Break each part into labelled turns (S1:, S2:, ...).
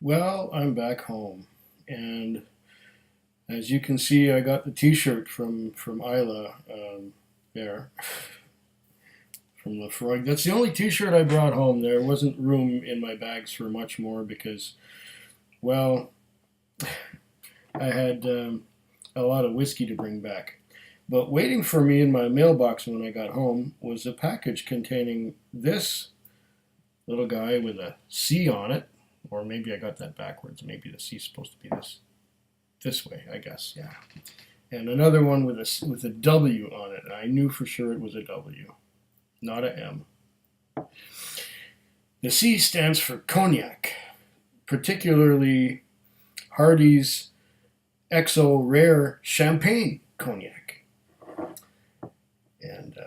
S1: Well, I'm back home, and as you can see, I got the T-shirt from Isla there from Lefroy. That's the only T-shirt I brought home. There wasn't room in my bags for much more because, well, I had a lot of whiskey to bring back. But waiting for me in my mailbox when I got home was a package containing this little guy with a C on it, or maybe I got that backwards. Maybe the C is supposed to be this way, I guess. Yeah. And another one with a W on it. And I knew for sure it was a W, not a M. The C stands for Cognac, particularly Hardy's XO Rare Champagne Cognac. And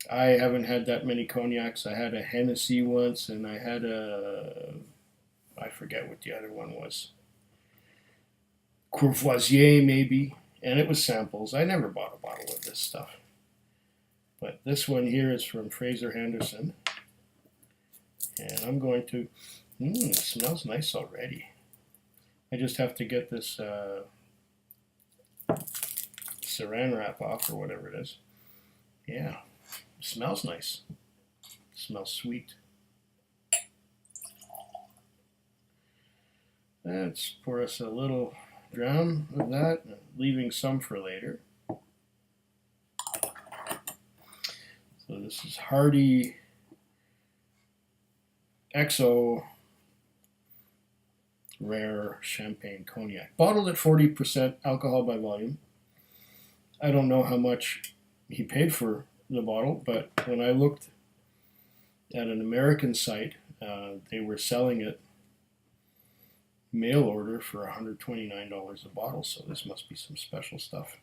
S1: I haven't had that many cognacs. I had a Hennessy once, and I had I forget what the other one was. Courvoisier maybe, and it was samples. I never bought a bottle of this stuff. But this one here is from Fraser Henderson. And I'm going to, it smells nice already. I just have to get this saran wrap off or whatever it is. Yeah, it smells nice. It smells sweet. Let's pour us a little dram of that, leaving some for later. So this is Hardy XO Rare Champagne Cognac, bottled at 40% alcohol by volume. I don't know how much he paid for the bottle, but when I looked at an American site, they were selling it mail order for $129 a bottle, so this must be some special stuff.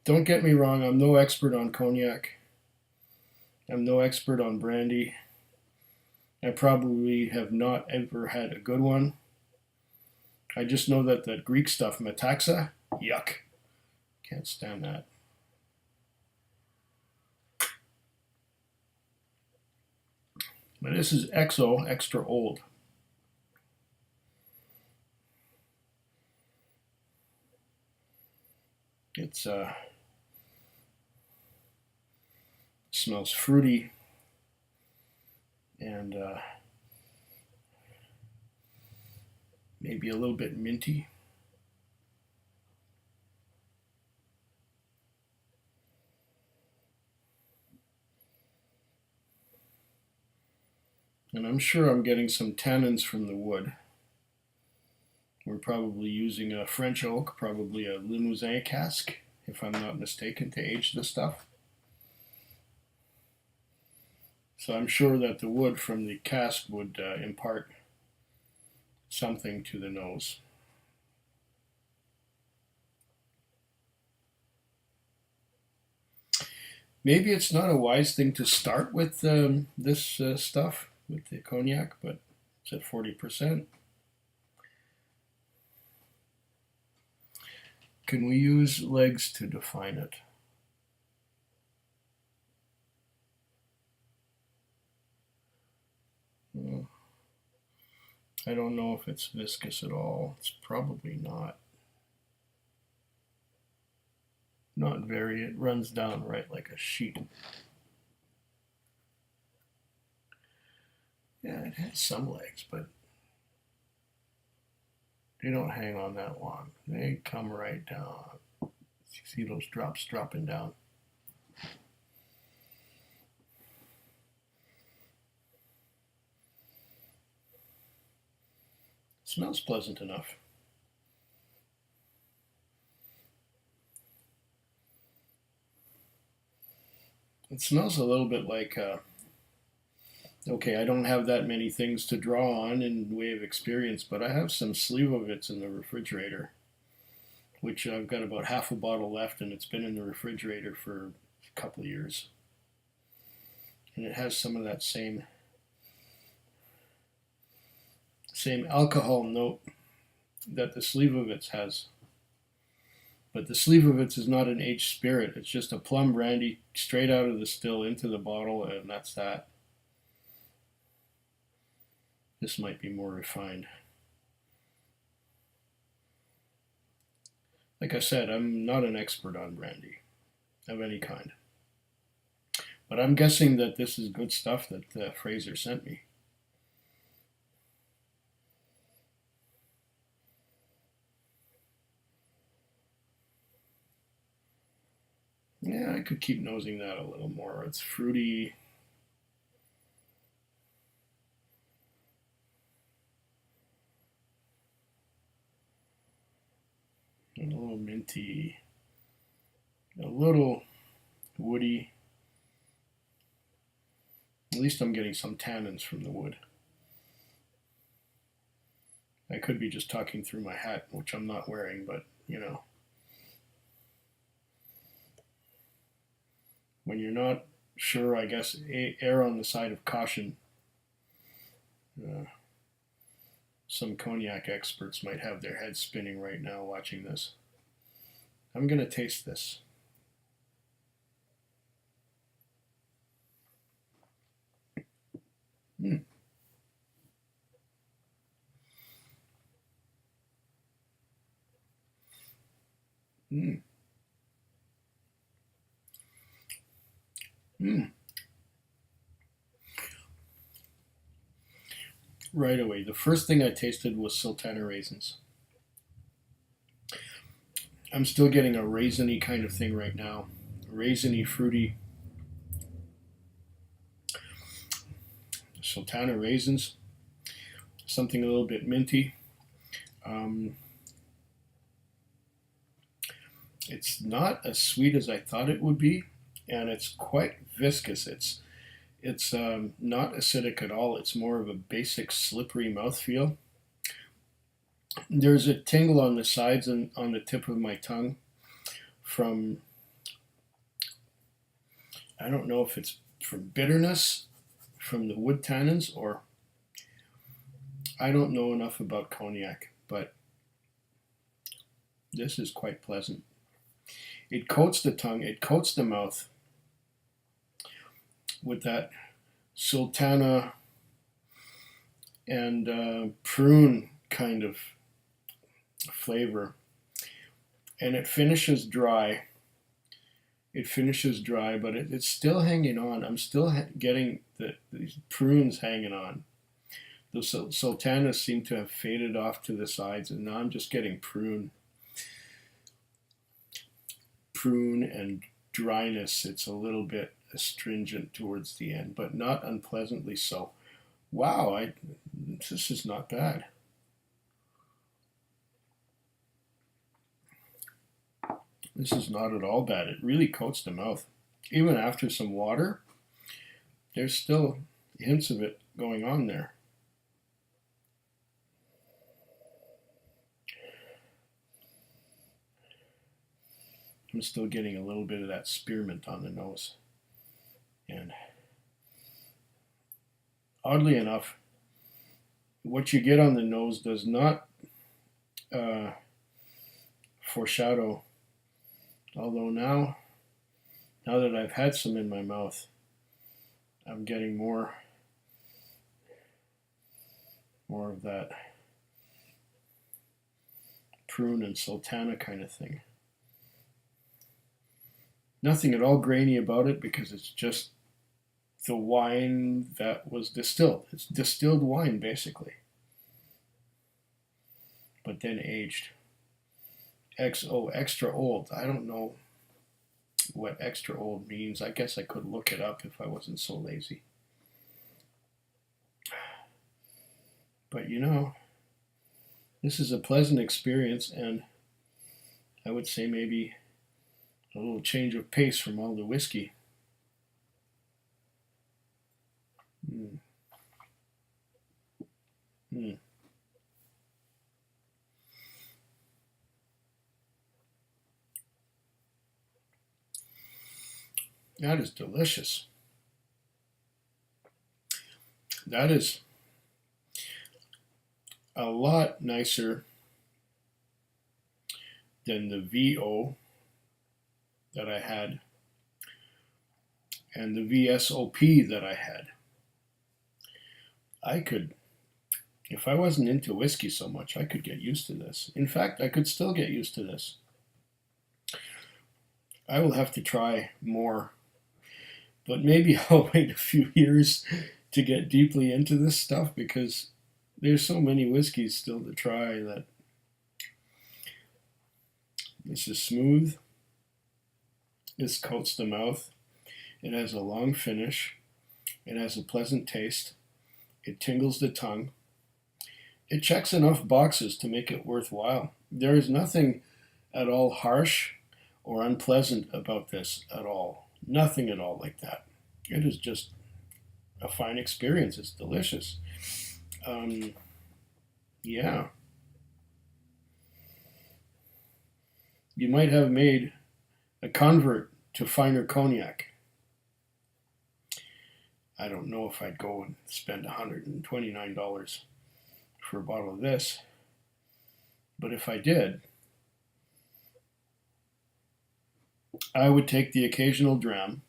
S1: Don't get me wrong, I'm no expert on cognac. I'm no expert on brandy. I probably have not ever had a good one. I just know that that Greek stuff, metaxa, yuck. Can't stand that. But this is XO, extra old. It's smells fruity and maybe a little bit minty. And I'm sure I'm getting some tannins from the wood. We're probably using a French oak, probably a Limousin cask, if I'm not mistaken, to age the stuff. So I'm sure that the wood from the cask would impart something to the nose. Maybe it's not a wise thing to start with this stuff, with the cognac, but it's at 40%. Can we use legs to define it? Well, I don't know if it's viscous at all. It's probably not. Not very. It runs down right like a sheet. Yeah, it has some legs, but they don't hang on that long. They come right down. You see those drops dropping down. Smells pleasant enough. It smells a little bit like, okay, I don't have that many things to draw on in way of experience, but I have some Slivovitz in the refrigerator, which I've got about half a bottle left, and it's been in the refrigerator for a couple of years. And it has some of that same alcohol note that the Slivovitz has. But the Slivovitz is not an aged spirit. It's just a plum brandy straight out of the still into the bottle, and that's that. This might be more refined. Like I said, I'm not an expert on brandy of any kind. But I'm guessing that this is good stuff that Fraser sent me. Yeah, I could keep nosing that a little more. It's fruity. A little minty. A little woody. At least I'm getting some tannins from the wood. I could be just talking through my hat, which I'm not wearing, but you know. When you're not sure, I guess err on the side of caution. Uh, some cognac experts might have their heads spinning right now watching this. I'm going to taste this. Mm. Mm. Mm. Right away, the first thing I tasted was sultana raisins. I'm still getting a raisiny kind of thing right now. Raisiny, fruity. Sultana raisins. Something a little bit minty. Um, it's not as sweet as I thought it would be, and it's quite viscous. It's not acidic at all. It's more of a basic slippery mouthfeel. There's a tingle on the sides and on the tip of my tongue from, I don't know if it's from bitterness from the wood tannins, or I don't know enough about cognac, but this is quite pleasant. It coats the tongue, it coats the mouth with that sultana and prune kind of flavor, and it finishes dry. It finishes dry, but it's still hanging on. I'm still getting these prunes hanging on. The sultanas seem to have faded off to the sides, and now I'm just getting prune and dryness. It's a little bit astringent towards the end, but not unpleasantly so. Wow, this is not bad. This is not at all bad. It really coats the mouth. Even after some water, there's still hints of it going on there. I'm still getting a little bit of that spearmint on the nose. And oddly enough, what you get on the nose does not uh, foreshadow. Although now that I've had some in my mouth, I'm getting more of that prune and sultana kind of thing. Nothing at all grainy about it because it's just the wine that was distilled. It's distilled wine basically, but then aged. XO, extra old. I don't know what extra old means. I guess I could look it up if I wasn't so lazy. But you know, this is a pleasant experience, and I would say maybe a little change of pace from all the whiskey. Mm. Mm. That is delicious. That is a lot nicer than the VO that I had and the VSOP that I had. I could If I wasn't into whiskey so much, I could get used to this. In fact, I could still get used to this. I will have to try more, but maybe I'll wait a few years to get deeply into this stuff because there's so many whiskeys still to try that this is smooth. This coats the mouth. It has a long finish. It has a pleasant taste. It tingles the tongue. It checks enough boxes to make it worthwhile. There is nothing at all harsh or unpleasant about this at all. Nothing at all like that. It is just a fine experience. It's delicious. Yeah. You might have made a convert to finer cognac. I don't know if I'd go and spend $129 for a bottle of this, but if I did, I would take the occasional dram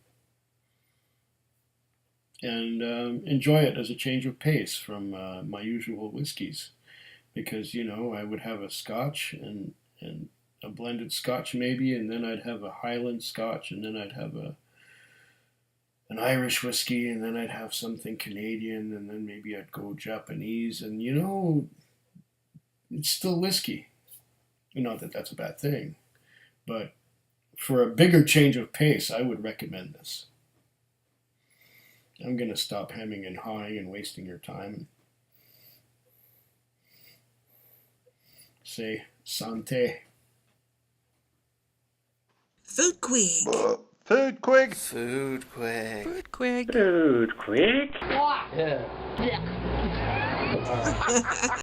S1: and enjoy it as a change of pace from my usual whiskeys, because I would have a Scotch and a blended Scotch maybe, and then I'd have a Highland Scotch, and then I'd have an Irish whiskey, and then I'd have something Canadian, and then maybe I'd go Japanese, and it's still whiskey. Not that that's a bad thing, but for a bigger change of pace, I would recommend this. I'm going to stop hemming and hawing and wasting your time. Say santé.
S2: Food Quig.
S3: Food Quig.
S4: Food Quig.
S2: Food Quig.
S5: Food quick.
S6: Yeah.